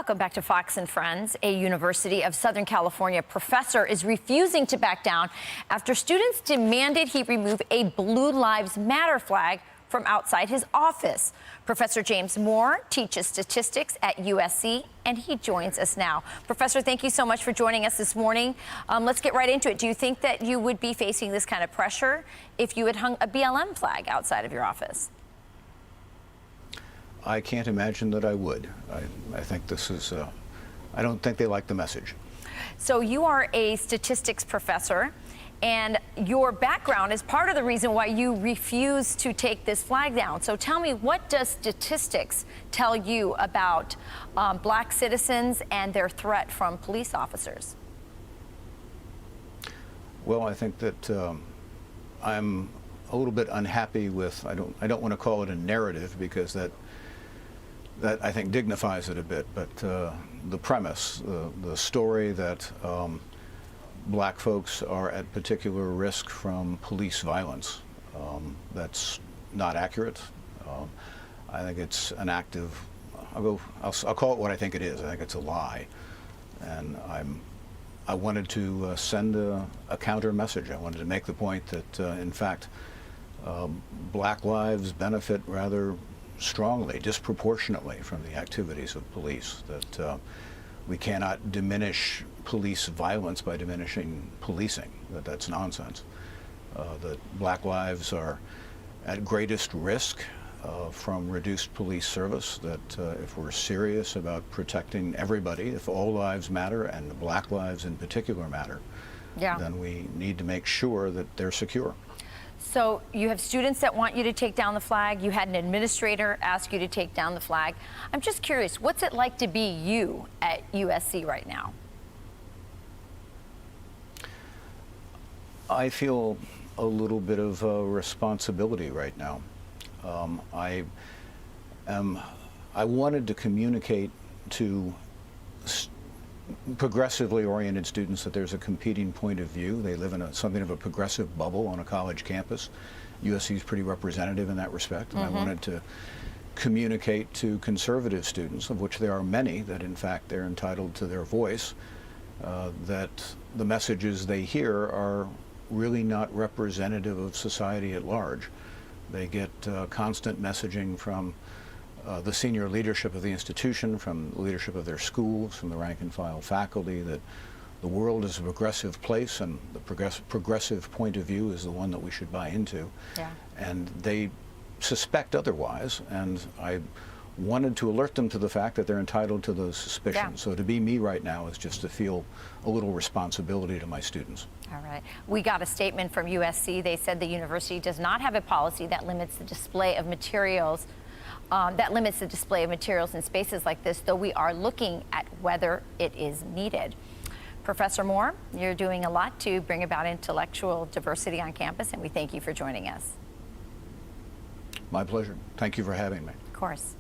Welcome back to Fox and Friends. A University of Southern California professor is refusing to back down after students demanded he remove a Blue Lives Matter flag from outside his office. Professor James Moore teaches statistics at USC, and he joins us now. Professor, thank you so much for joining us this morning. Let's get right into it. Do you think that you would be facing this kind of pressure if you had hung a BLM flag outside of your office? I can't imagine that I would. I think this is, I don't think they like the message. So you are a statistics professor, and your background is part of the reason why you refuse to take this flag down. So tell me, what does statistics tell you about black citizens and their threat from police officers? Well, I think that I'm a little bit unhappy with, I don't want to call it a narrative because that I think dignifies it a bit, but the premise, the story that black folks are at particular risk from police violence, that's not accurate. I think it's an act of, I'll call it what I think it is. I think it's a lie, and I wanted to send a counter message. I wanted to make the point that in fact black lives benefit rather strongly, disproportionately from the activities of police, that we cannot diminish police violence by diminishing policing, that's nonsense. That black lives are at greatest risk from reduced police service, that if we're serious about protecting everybody, if all lives matter and black lives in particular matter, then we need to make sure that they're secure. So you have students that want you to take down the flag. You had an administrator ask you to take down the flag. I'm just curious, what's it like to be you at USC right now? I feel a little bit of responsibility right now. I wanted to communicate to progressively oriented students that there's a competing point of view. They live in something of a progressive bubble on a college campus. USC is pretty representative in that respect. And I wanted to communicate to conservative students, of which there are many, that in fact they're entitled to their voice, that the messages they hear are really not representative of society at large. They get constant messaging from the senior leadership of the institution, from the leadership of their schools, from the rank and file faculty, that the world is a progressive place and the progressive point of view is the one that we should buy into. And they suspect otherwise, and I wanted to alert them to the fact that they're entitled to those suspicions. So to be me right now is just to feel a little responsibility to my students. All right. We got a statement from USC. They said the university does not have a policy that limits the display of materials in spaces like this, though we are looking at whether it is needed. Professor Moore, you're doing a lot to bring about intellectual diversity on campus, and we thank you for joining us. My pleasure. Thank you for having me. Of course.